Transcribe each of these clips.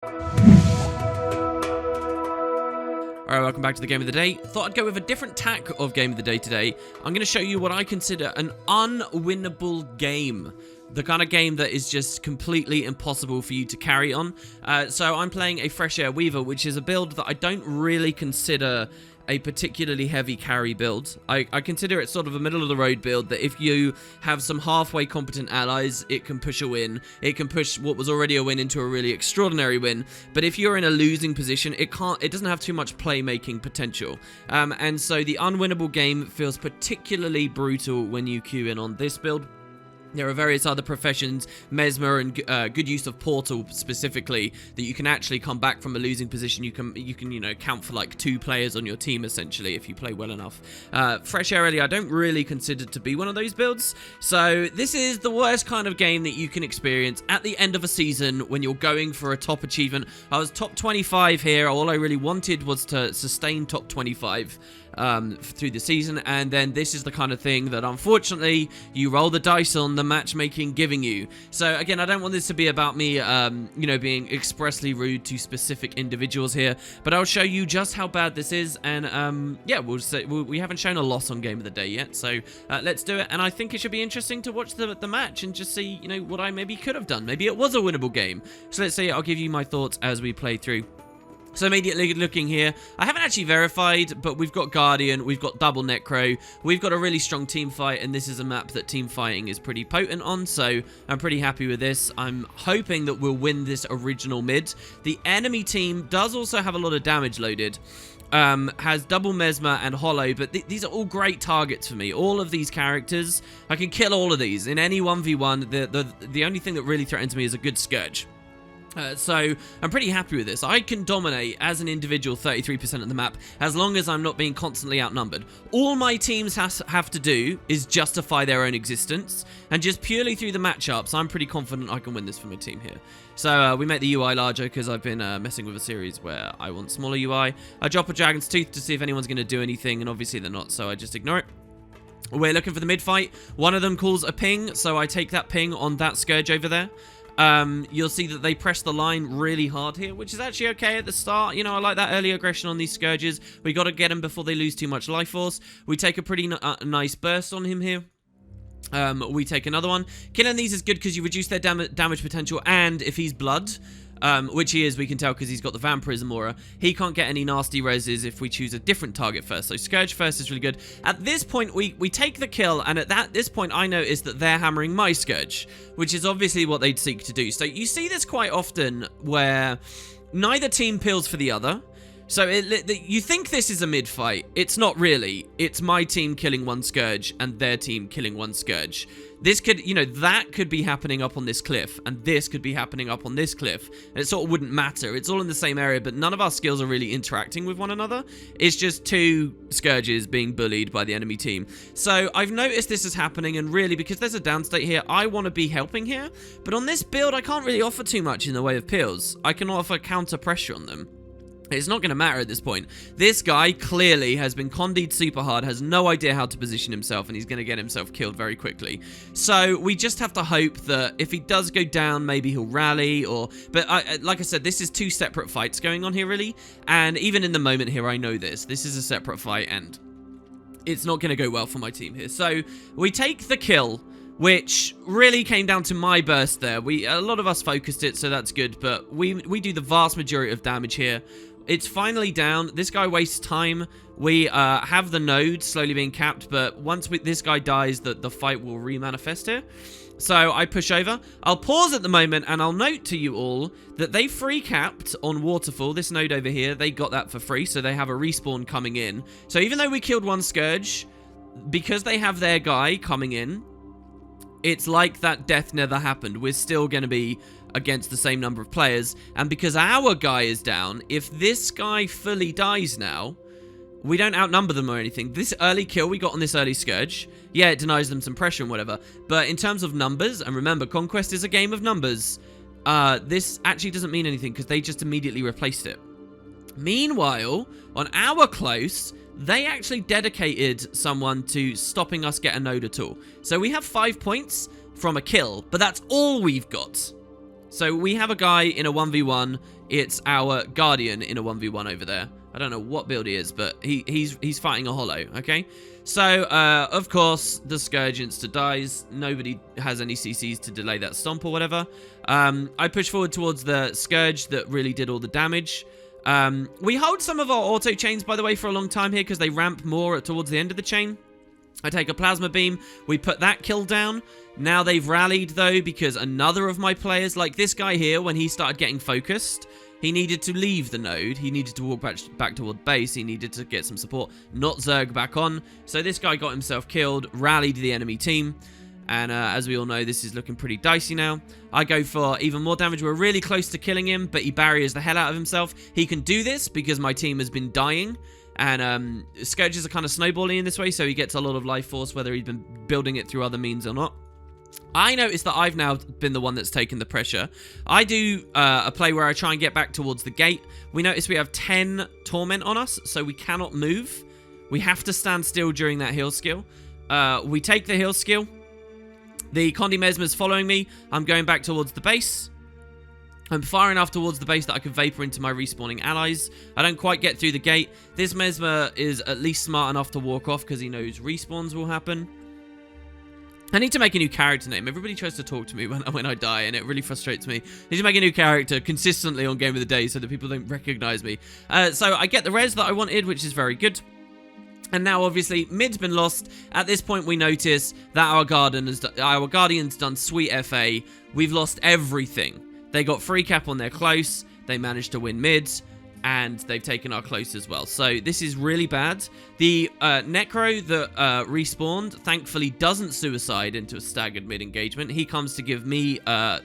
Alright, welcome back to the Game of the Day. Thought I'd go with a different tack of Game of the Day today. I'm going to show you what I consider an unwinnable game. The kind of game that is just completely impossible for you to carry on. So I'm playing a Fresh Air Weaver, which is a build that I don't really consider a particularly heavy carry build. I consider it sort of a middle-of-the-road build that if you have some halfway competent allies, it can push a win. It can push what was already a win into a really extraordinary win. But if you're in a losing position, it doesn't have too much playmaking potential. And so the unwinnable game feels particularly brutal when you queue in on this build. There are various other professions, Mesmer and good use of Portal specifically, that you can actually come back from a losing position. You can count for like 2 players on your team essentially if you play well enough. Fresh Air Early I don't really consider to be one of those builds. So this is the worst kind of game that you can experience at the end of a season when you're going for a top achievement. I was top 25 here. All I really wanted was to sustain top 25. Through the season, and then this is the kind of thing that unfortunately you roll the dice on the matchmaking giving you. So again, I don't want this to be about me being expressly rude to specific individuals here, but I'll show you just how bad this is. And yeah, we haven't shown a loss on Game of the Day yet, so let's do it. And I think it should be interesting to watch the match and just see what I maybe could have done. Maybe it was a winnable game. So let's see. I'll give you my thoughts as we play through. So immediately looking here, I haven't actually verified, but we've got Guardian, we've got double Necro, we've got a really strong team fight, and this is a map that team fighting is pretty potent on, so I'm pretty happy with this. I'm hoping that we'll win this original mid. The enemy team does also have a lot of damage loaded. Has double Mesmer and Hollow, but these are all great targets for me. All of these characters, I can kill all of these in any 1v1. The only thing that really threatens me is a good Scourge. So I'm pretty happy with this. I can dominate as an individual 33% of the map as long as I'm not being constantly outnumbered. All my teams have to do is justify their own existence, and just purely through the matchups, I'm pretty confident I can win this for my team here. So we make the UI larger because I've been messing with a series where I want smaller UI. I drop a Dragon's Tooth to see if anyone's going to do anything, and obviously they're not, so I just ignore it. We're looking for the mid fight. One of them calls a ping, so I take that ping on that Scourge over there. You'll see that they press the line really hard here, which is actually okay at the start. I like that early aggression on these Scourges. We got to get them before they lose too much life force. We take a pretty nice burst on him here. We take another one. Killing these is good because you reduce their damage potential, and if he's blood, which he is, we can tell because he's got the Vampirism aura, he can't get any nasty reses if we choose a different target first. So Scourge first is really good. At this point, we take the kill, and at this point, I notice that they're hammering my Scourge, which is obviously what they'd seek to do. So you see this quite often where neither team peels for the other. So you think this is a mid fight. It's not really. It's my team killing one Scourge and their team killing one Scourge. This could, that could be happening up on this cliff, and this could be happening up on this cliff. And it sort of wouldn't matter. It's all in the same area, but none of our skills are really interacting with one another. It's just 2 Scourges being bullied by the enemy team. So I've noticed this is happening, and really, because there's a downstate here, I want to be helping here. But on this build, I can't really offer too much in the way of peels. I can offer counter pressure on them. It's not going to matter at this point. This guy clearly has been condied super hard, has no idea how to position himself, and he's going to get himself killed very quickly. So we just have to hope that if he does go down, maybe he'll rally, But like I said, this is 2 separate fights going on here, really. And even in the moment here, I know this. This is a separate fight, and it's not going to go well for my team here. So we take the kill, which really came down to my burst there. A lot of us focused it, so that's good, but we do the vast majority of damage here. It's finally down. This guy wastes time. We have the node slowly being capped, but once this guy dies, the fight will re-manifest here. So I push over. I'll pause at the moment, and I'll note to you all that they free capped on Waterfall. This node over here, they got that for free, so they have a respawn coming in. So even though we killed one Scourge, because they have their guy coming in, it's like that death never happened. We're still going to be against the same number of players, and because our guy is down, if this guy fully dies now, we don't outnumber them or anything. This early kill we got on this early Scourge, yeah, it denies them some pressure and whatever, but in terms of numbers, and remember, Conquest is a game of numbers, this actually doesn't mean anything because they just immediately replaced it. Meanwhile, on our close, they actually dedicated someone to stopping us get a node at all. So we have 5 points from a kill, but that's all we've got. So we have a guy in a 1v1 it's our Guardian in a 1v1 over there. I don't know what build he is, but he's fighting a holo, okay? So, of course, the Scourge insta-dies. Nobody has any CCs to delay that stomp or whatever. I push forward towards the Scourge that really did all the damage. We hold some of our auto chains, by the way, for a long time here because they ramp more towards the end of the chain. I take a plasma beam. We put that kill down. Now they've rallied, though, because another of my players, like this guy here, when he started getting focused, he needed to leave the node. He needed to walk back toward base. He needed to get some support, not Zerg back on. So this guy got himself killed, rallied the enemy team. And as we all know, this is looking pretty dicey now. I go for even more damage. We're really close to killing him, but he barriers the hell out of himself. He can do this because my team has been dying. And Scourges are kind of snowballing in this way, so he gets a lot of life force, whether he's been building it through other means or not. I noticed that I've now been the one that's taken the pressure. I do a play where I try and get back towards the gate. We notice we have 10 Torment on us, so we cannot move. We have to stand still during that heal skill. We take the heal skill. The Condi Mesmer's following me. I'm going back towards the base. I'm far enough towards the base that I can Vapor into my respawning allies. I don't quite get through the gate. This Mesmer is at least smart enough to walk off because he knows respawns will happen. I need to make a new character name. Everybody tries to talk to me when I die, and it really frustrates me. I need to make a new character consistently on Game of the Day so that people don't recognize me. So I get the res that I wanted, which is very good. And now, obviously, mid's been lost. At this point, we notice that our Guardian's done sweet FA. We've lost everything. They got free cap on their close. They managed to win mid. And they've taken our close as well. So this is really bad. The Necro that respawned, thankfully, doesn't suicide into a staggered mid engagement. He comes to give me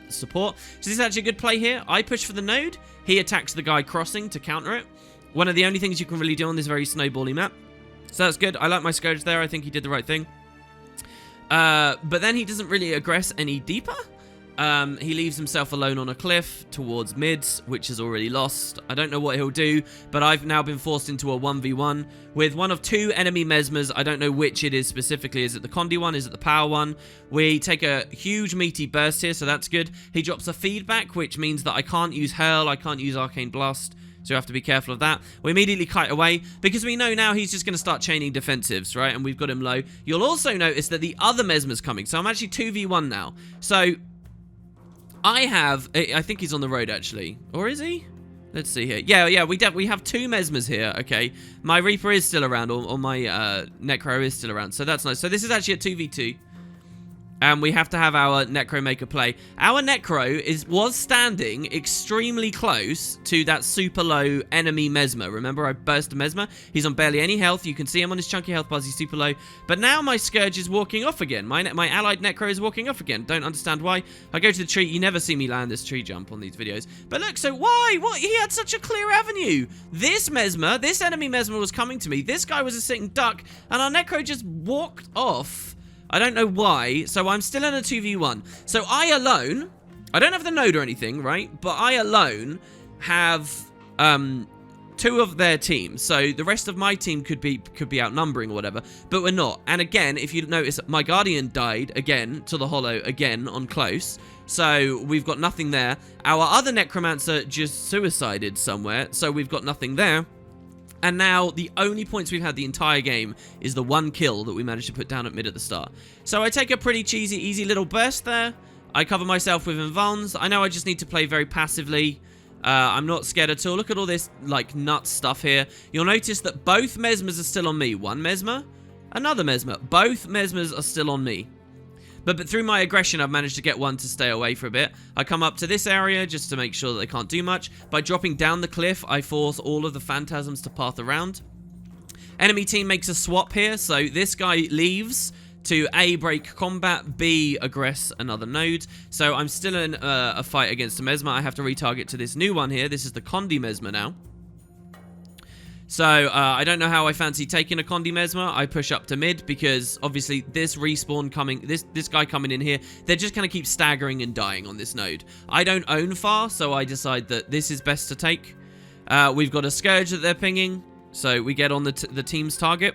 support. So this is actually a good play here. I push for the node. He attacks the guy crossing to counter it. One of the only things you can really do on this very snowbally map. So that's good. I like my Scourge there. I think he did the right thing. But then he doesn't really aggress any deeper. He leaves himself alone on a cliff towards mid, which is already lost. I don't know what he'll do, but I've now been forced into a 1v1 with one of two enemy Mesmers. I don't know which it is specifically. Is it the Condi one? Is it the power one? We take a huge meaty burst here, so that's good. He drops a feedback, which means that I can't use Hurl, I can't use Arcane Blast. So you have to be careful of that. We immediately kite away because we know now he's just going to start chaining defensives, right? And we've got him low. You'll also notice that the other Mesmer's coming. So I'm actually 2v1 now. So I think he's on the road actually. Or is he? Let's see here. Yeah, we have two Mesmers here, okay. My Reaper is still around, or my Necro is still around. So that's nice. So this is actually a 2v2. And we have to have our Necro make a play. Our Necro was standing extremely close to that super low enemy Mesmer. Remember, I burst a Mesmer. He's on barely any health. You can see him on his chunky health bars. He's super low. But now my Scourge is walking off again. My allied Necro is walking off again. Don't understand why. I go to the tree. You never see me land this tree jump on these videos. But look, so why? What? He had such a clear avenue. This Mesmer, this enemy Mesmer was coming to me. This guy was a sitting duck. And our Necro just walked off. I don't know why, so I'm still in a 2v1. So I alone, I don't have the node or anything, right? But I alone have two of their teams. So the rest of my team could be outnumbering or whatever, but we're not. And again, if you notice, my Guardian died again to the holo again on close. So we've got nothing there. Our other Necromancer just suicided somewhere, so we've got nothing there. And now, the only points we've had the entire game is the one kill that we managed to put down at mid at the start. So I take a pretty cheesy, easy little burst there. I cover myself with invulns. I know I just need to play very passively. I'm not scared at all. Look at all this, like, nut stuff here. You'll notice that both Mesmers are still on me. One Mesmer, another Mesmer. Both Mesmers are still on me. But through my aggression, I've managed to get one to stay away for a bit. I come up to this area just to make sure that they can't do much. By dropping down the cliff, I force all of the phantasms to path around. Enemy team makes a swap here, so this guy leaves to A, break combat, B, aggress another node. So I'm still in a fight against a Mesmer. I have to retarget to this new one here. This is the Condi Mesmer now. So, I don't know how I fancy taking a Condi Mesmer. I push up to mid because, obviously, this respawn coming, this guy coming in here, they're just going to keep staggering and dying on this node. I don't own far, so I decide that this is best to take. We've got a Scourge that they're pinging, so we get on the team's target.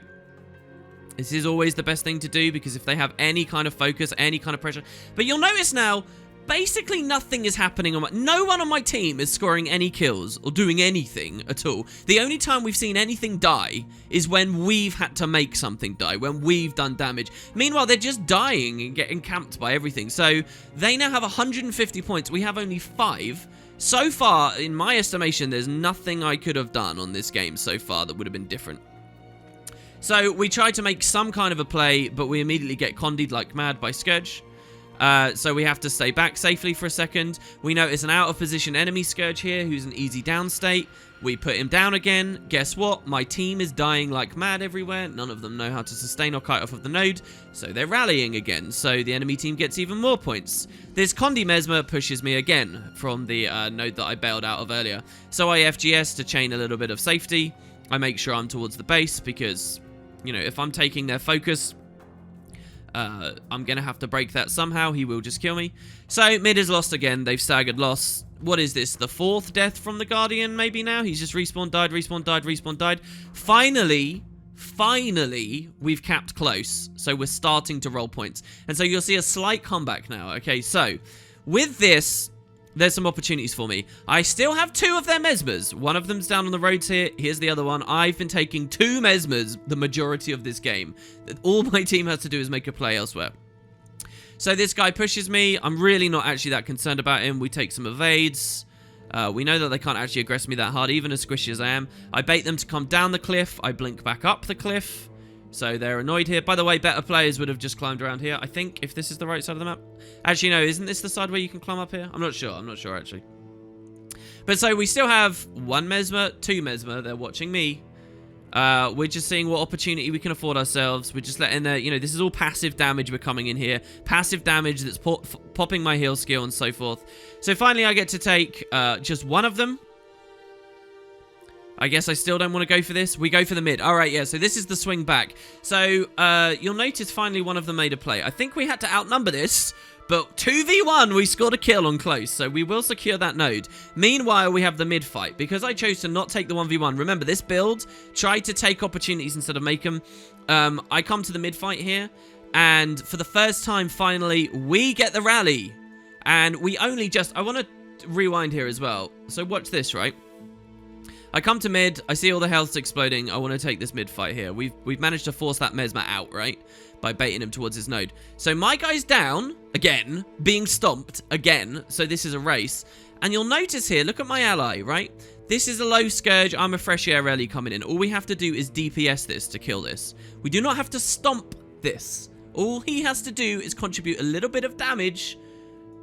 This is always the best thing to do because if they have any kind of focus, any kind of pressure. But you'll notice now, basically nothing is happening on no one on my team is scoring any kills or doing anything at all. The only time we've seen anything die is when we've had to make something die, when we've done damage. Meanwhile, they're just dying and getting camped by everything. So they now have 150 points. We have only 5. So far, in my estimation, there's nothing I could have done on this game so far that would have been different. So we tried to make some kind of a play, but we immediately get condied like mad by Scourge. So we have to stay back safely for a second. We notice an out of position enemy Scourge here who's an easy down state. We put him down again. Guess what? My team is dying like mad everywhere. None of them know how to sustain or kite off of the node, so they're rallying again. So the enemy team gets even more points. This Condi Mesmer pushes me again from the node that I bailed out of earlier. So I FGS to chain a little bit of safety. I make sure I'm towards the base because, you know, if I'm taking their focus, I'm going to have to break that somehow. He will just kill me. So mid is lost again. They've staggered loss. What is this? The 4th death from the Guardian maybe now? He's just respawned, died, respawned, died, respawned, died. Finally, we've capped close. So we're starting to roll points. And so you'll see a slight comeback now. Okay, so with this, there's some opportunities for me. I still have 2 of their Mesmers. One of them's down on the roads here. Here's the other one. I've been taking 2 Mesmers the majority of this game. All my team has to do is make a play elsewhere. So this guy pushes me. I'm really not actually that concerned about him. We take some evades. We know that they can't actually aggress me that hard, even as squishy as I am. I bait them to come down the cliff. I blink back up the cliff. So they're annoyed here. By the way, better players would have just climbed around here, I think, if this is the right side of the map. Actually, no, isn't this the side where you can climb up here? I'm not sure, actually. But so we still have 1 Mesmer, 2 Mesmer. They're watching me. We're just seeing what opportunity we can afford ourselves. We're just letting you know, this is all passive damage we're coming in here. Passive damage that's popping my heal skill and so forth. So finally I get to take just 1 of them. I guess I still don't want to go for this. We go for the mid. All right, yeah, so this is the swing back. So you'll notice finally one of them made a play. I think we had to outnumber this, but 2v1, we scored a kill on close, so we will secure that node. Meanwhile, we have the mid fight. Because I chose to not take the 1v1, remember, this build tried to take opportunities instead of make them. I come to the mid fight here, and for the first time, finally, we get the rally. And we only just... I want to rewind here as well. So watch this, right? I come to mid, I see all the health's exploding, I want to take this mid fight here. We've managed to force that Mesmer out, right? By baiting him towards his node. So my guy's down, again, being stomped, again, so this is a race. And you'll notice here, look at my ally, right? This is a low Scourge, I'm a fresh air rally coming in. All we have to do is DPS this to kill this. We do not have to stomp this. All he has to do is contribute a little bit of damage,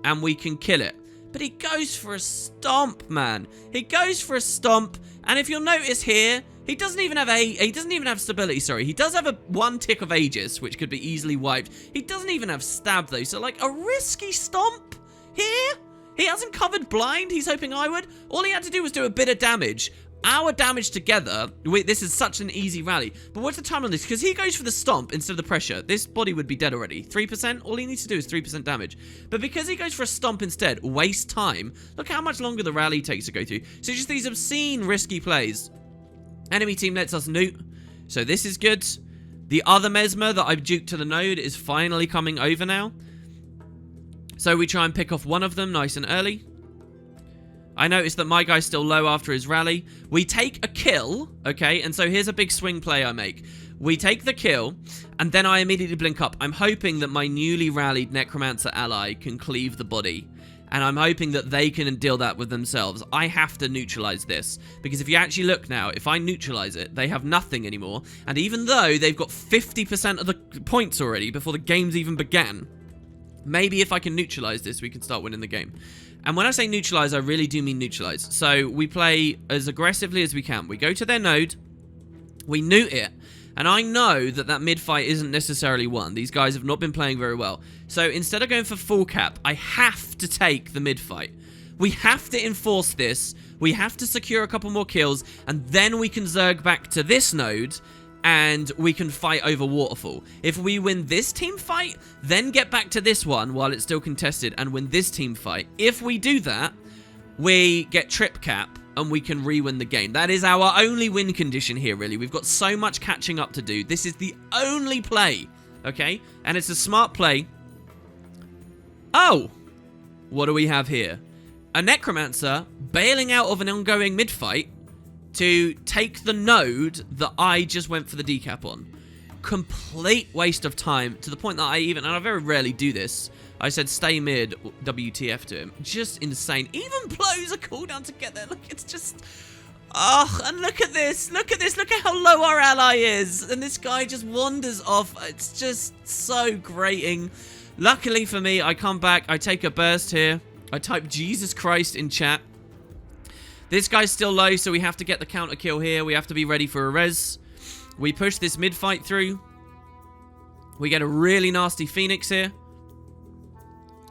and we can kill it. But he goes for a stomp, man. He goes for a stomp, and if you'll notice here, he doesn't even have stability, sorry. He does have 1 tick of Aegis, which could be easily wiped. He doesn't even have stab, though, so like a risky stomp here. He hasn't covered blind, he's hoping I would. All he had to do was do a bit of damage. Our damage together, this is such an easy rally. But what's the time on this? Because he goes for the stomp instead of the pressure. This body would be dead already. 3%? All he needs to do is 3% damage. But because he goes for a stomp instead, waste time. Look how much longer the rally takes to go through. So just these obscene risky plays. Enemy team lets us loot. So this is good. The other Mesmer that I've duked to the node is finally coming over now. So we try and pick off one of them nice and early. I noticed that my guy's still low after his rally. We take a kill, okay? And so here's a big swing play I make. We take the kill, and then I immediately blink up. I'm hoping that my newly rallied Necromancer ally can cleave the body. And I'm hoping that they can deal that with themselves. I have to neutralize this. Because if you actually look now, if I neutralize it, they have nothing anymore. And even though they've got 50% of the points already before the game's even began, maybe if I can neutralize this, we can start winning the game. And when I say neutralize, I really do mean neutralize. So we play as aggressively as we can. We go to their node, we newt it, and I know that that mid fight isn't necessarily won. These guys have not been playing very well. So instead of going for full cap, I have to take the mid fight. We have to enforce this. We have to secure a couple more kills, and then we can zerg back to this node, and we can fight over Waterfall. If we win this team fight, then get back to this one while it's still contested and win this team fight. If we do that, we get trip cap and we can re-win the game. That is our only win condition here, really. We've got so much catching up to do. This is the only play, okay? And it's a smart play. Oh! what do we have here? A necromancer bailing out of an ongoing mid-fight to take the node that I just went for the decap on. Complete waste of time, to the point that and I very rarely do this, I said stay mid, WTF to him. Just insane. Even blows a cooldown to get there. Look, it's just... Oh, and look at this. Look at this. Look at how low our ally is. And this guy just wanders off. It's just so grating. Luckily for me, I come back. I take a burst here. I type Jesus Christ in chat. This guy's still low, so we have to get the counter kill here. We have to be ready for a res. We push this mid fight through. We get a really nasty Phoenix here.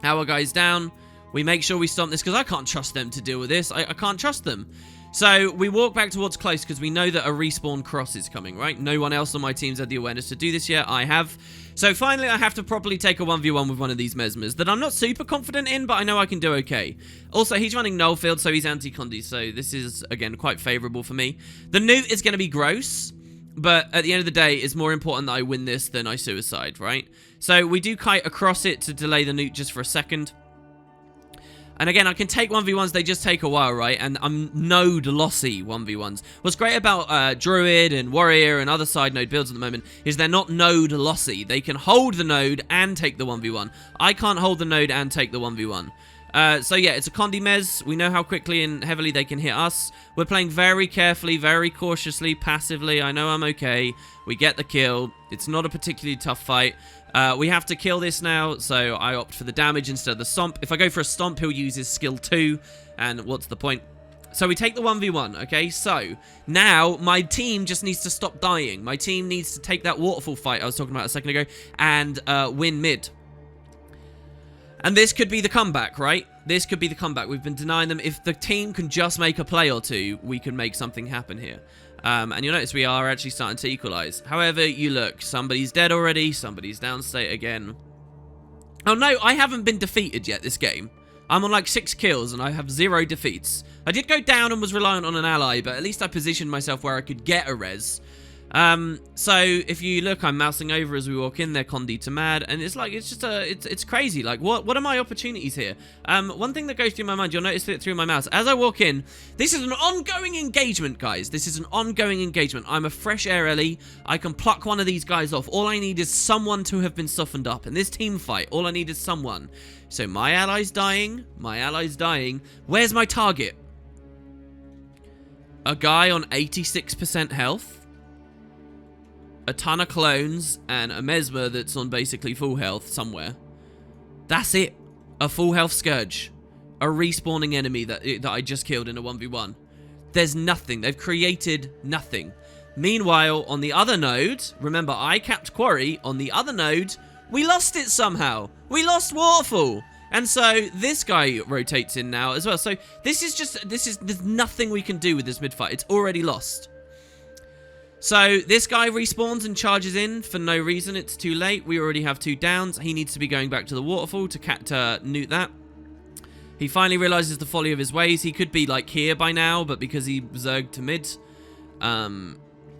Our guy's down. We make sure we stomp this because I can't trust them to deal with this. I can't trust them. So we walk back towards close because we know that a respawn cross is coming, right? No one else on my team's had the awareness to do this yet. I have. So finally, I have to properly take a 1v1 with one of these Mesmers that I'm not super confident in, but I know I can do okay. Also, he's running Nullfield, so he's anti-Condi, so this is, again, quite favorable for me. The Newt is going to be gross, but at the end of the day, it's more important that I win this than I suicide, right? So we do kite across it to delay the Newt just for a second. And again, I can take 1v1s, they just take a while, right? And I'm node lossy 1v1s. What's great about Druid and Warrior and other side node builds at the moment is they're not node lossy. They can hold the node and take the 1v1. I can't hold the node and take the 1v1. So yeah, it's a Condi Mez. We know how quickly and heavily they can hit us. We're playing very carefully, very cautiously, passively. I know I'm okay. We get the kill. It's not a particularly tough fight. We have to kill this now, so I opt for the damage instead of the stomp. If I go for a stomp, he'll use his skill 2, and what's the point? So we take the 1v1, okay? So now my team just needs to stop dying. My team needs to take that waterfall fight I was talking about a second ago and win mid. And this could be the comeback, right? This could be the comeback. We've been denying them. If the team can just make a play or two, we can make something happen here. And you'll notice we are actually starting to equalize. However, you look, somebody's dead already, somebody's downstate again. Oh no, I haven't been defeated yet this game. I'm on like 6 kills and I have 0 defeats. I did go down and was reliant on an ally, but at least I positioned myself where I could get a res. So if you look, I'm mousing over as we walk in there, Condi to mad, and it's like, it's just it's crazy. Like, what are my opportunities here? One thing that goes through my mind, you'll notice it through my mouse, as I walk in, this is an ongoing engagement, guys. This is an ongoing engagement. I'm a fresh air Ellie. I can pluck one of these guys off. All I need is someone to have been softened up. In this team fight, all I need is someone. So my ally's dying. My ally's dying. Where's my target? A guy on 86% health. A ton of clones, and a Mesmer that's on basically full health somewhere. That's it. A full health Scourge. A respawning enemy that I just killed in a 1v1. There's nothing. They've created nothing. Meanwhile, on the other node, remember I capped Quarry, on the other node, we lost it somehow. We lost Waterfall. And so this guy rotates in now as well. So there's nothing we can do with this mid-fight. It's already lost. So this guy respawns and charges in for no reason. It's too late. We already have 2 downs. He needs to be going back to the waterfall to newt that. He finally realizes the folly of his ways. He could be like here by now, but because he zerged to mid.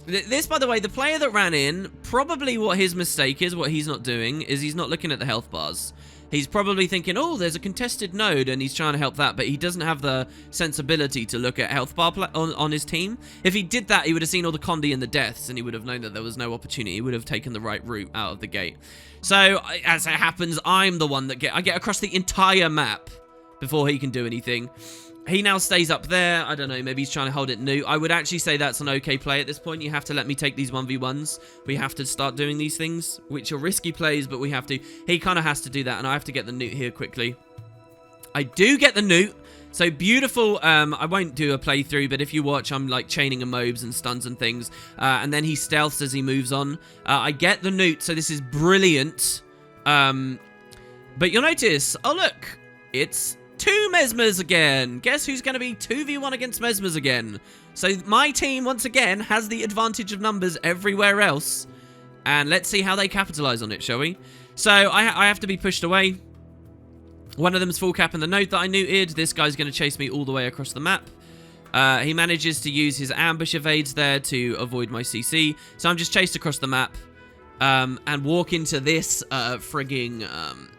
This, by the way, the player that ran in, probably what his mistake is, what he's not doing, is he's not looking at the health bars. He's probably thinking, oh, there's a contested node, and he's trying to help that, but he doesn't have the sensibility to look at health bar on his team. If he did that, he would have seen all the Condi and the deaths, and he would have known that there was no opportunity. He would have taken the right route out of the gate. So, as it happens, I'm the one that I get across the entire map before he can do anything. He now stays up there. I don't know, maybe he's trying to hold it new. I would actually say that's an okay play at this point. You have to let me take these 1v1s. We have to start doing these things, which are risky plays, but we have to. He kind of has to do that, and I have to get the newt here quickly. I do get the newt. So beautiful. I won't do a playthrough, but if you watch, I'm like chaining a mobs and stuns and things. And then he stealths as he moves on. I get the newt, so this is brilliant. But you'll notice, oh look, it's 2 Mesmers again. Guess who's going to be 2v1 against Mesmers again? So my team, once again, has the advantage of numbers everywhere else. And let's see how they capitalize on it, shall we? So I have to be pushed away. One of them's full cap in the node that I neuted. This guy's going to chase me all the way across the map. He manages to use his ambush evades there to avoid my CC. So I'm just chased across the map. and walk into this frigging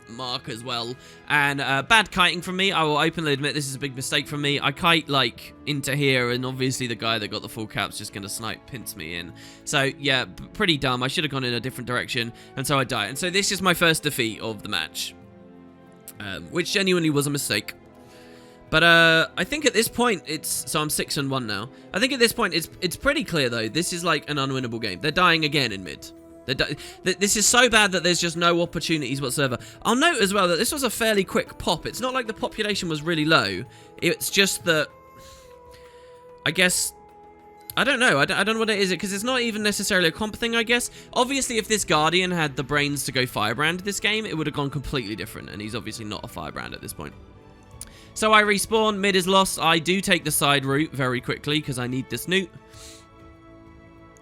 mark as well. And bad kiting from me. I will openly admit this is a big mistake from me. I kite like into here, and obviously the guy that got the full cap's just gonna snipe pinch me in. So yeah, pretty dumb. I should have gone in a different direction, and so I die. And so this is my first defeat of the match, which genuinely was a mistake. But I think at this point so I'm 6-1 now. I think at this point it's pretty clear though. This is like an unwinnable game. They're dying again in mid. This is so bad that there's just no opportunities whatsoever. I'll note as well that this was a fairly quick pop. It's not like the population was really low. It's just that, I guess, I don't know. I don't know what it is, because it's not even necessarily a comp thing, I guess. Obviously, if this Guardian had the brains to go Firebrand this game, it would have gone completely different, and he's obviously not a Firebrand at this point. So I respawn, mid is lost. I do take the side route very quickly, because I need this newt.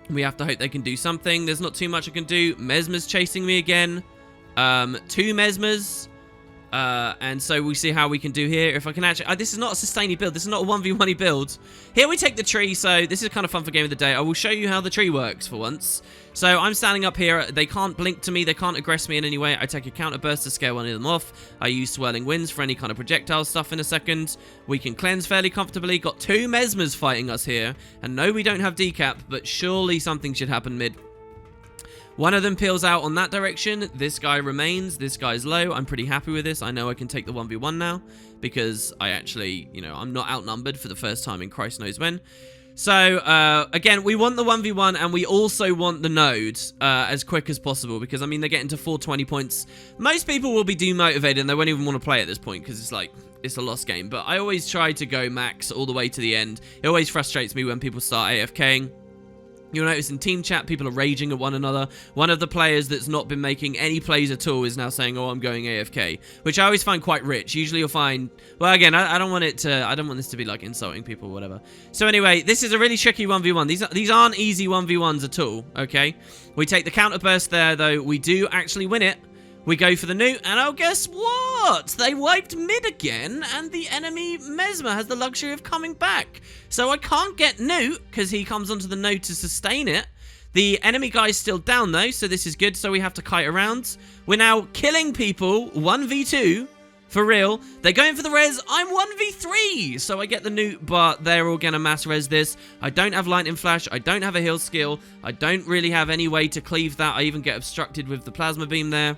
We have to hope they can do something. There's not too much I can do. Mesmer's chasing me again. 2 Mesmers. And so we'll see how we can do here. If I can actually... this is not a sustaining build. This is not a 1v1 build. Here we take the tree, so this is kind of fun for Game of the Day. I will show you how the tree works for once. So I'm standing up here. They can't blink to me. They can't aggress me in any way. I take a counter burst to scare one of them off. I use Swirling Winds for any kind of projectile stuff in a second. We can cleanse fairly comfortably. Got 2 Mesmers fighting us here. And no, we don't have decap, but surely something should happen mid. One of them peels out on that direction. This guy remains. This guy's low. I'm pretty happy with this. I know I can take the 1v1 now because I actually, you know, I'm not outnumbered for the first time in Christ knows when. So, again, we want the 1v1 and we also want the node as quick as possible because, I mean, they're getting to 420 points. Most people will be demotivated and they won't even want to play at this point because it's like, it's a lost game. But I always try to go max all the way to the end. It always frustrates me when people start AFKing. You'll notice in team chat, people are raging at one another. One of the players that's not been making any plays at all is now saying, oh, I'm going AFK, which I always find quite rich. Usually you'll find, well, again, I don't want this to be like insulting people or whatever. So anyway, this is a really tricky 1v1. These aren't easy 1v1s at all, okay? We take the counter burst there, though. We do actually win it. We go for the newt, and oh, guess what? They wiped mid again, and the enemy Mesmer has the luxury of coming back. So I can't get newt, because he comes onto the node to sustain it. The enemy guy's still down, though, so this is good, so we have to kite around. We're now killing people, 1v2, for real. They're going for the res, I'm 1v3, so I get the newt, but they're all gonna mass res this. I don't have lightning flash, I don't have a heal skill, I don't really have any way to cleave that. I even get obstructed with the plasma beam there.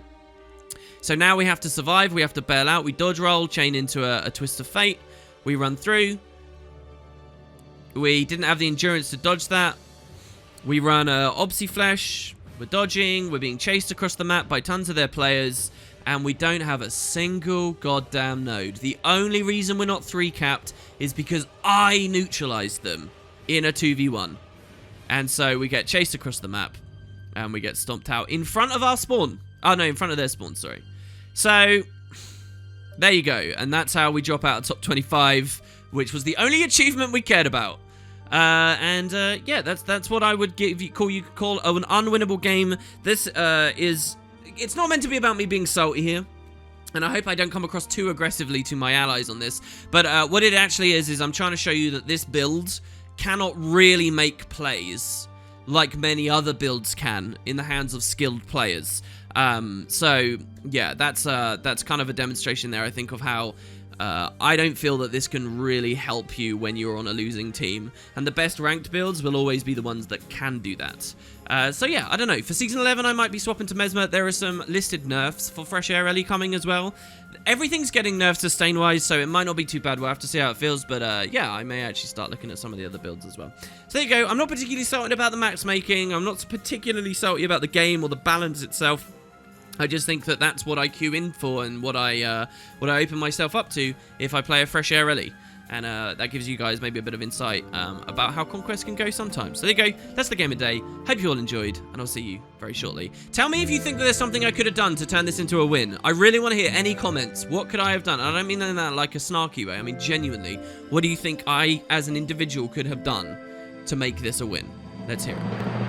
So now we have to survive, we have to bail out, we dodge roll, chain into a twist of fate, we run through. We didn't have the endurance to dodge that. We run Obsy Flesh, we're dodging, we're being chased across the map by tons of their players, and we don't have a single goddamn node. The only reason we're not 3-capped is because I neutralized them in a 2v1. And so we get chased across the map, and we get stomped out in front of our spawn. Oh no, in front of their spawn, sorry. So, there you go. And that's how we drop out of top 25, which was the only achievement we cared about. Yeah, that's what I would call an unwinnable game. This it's not meant to be about me being salty here. And I hope I don't come across too aggressively to my allies on this. But what it actually is I'm trying to show you that this build cannot really make plays like many other builds can in the hands of skilled players. So yeah, that's kind of a demonstration there, I think, of how I don't feel that this can really help you when you're on a losing team, and the best ranked builds will always be the ones that can do that. So yeah, I don't know, for Season 11 I might be swapping to Mesmer. There are some listed nerfs for Fresh Air Ellie coming as well. Everything's getting nerfed sustain wise, so it might not be too bad. We'll have to see how it feels, but yeah, I may actually start looking at some of the other builds as well. So there you go. I'm not particularly salty about the max making, I'm not particularly salty about the game or the balance itself. I just think that that's what I queue in for and what I open myself up to if I play a Fresh Air Ellie. And that gives you guys maybe a bit of insight about how Conquest can go sometimes. So there you go. That's the game of the day. Hope you all enjoyed, and I'll see you very shortly. Tell me if you think that there's something I could have done to turn this into a win. I really want to hear any comments. What could I have done? And I don't mean that in like a snarky way. I mean genuinely. What do you think I, as an individual, could have done to make this a win? Let's hear it.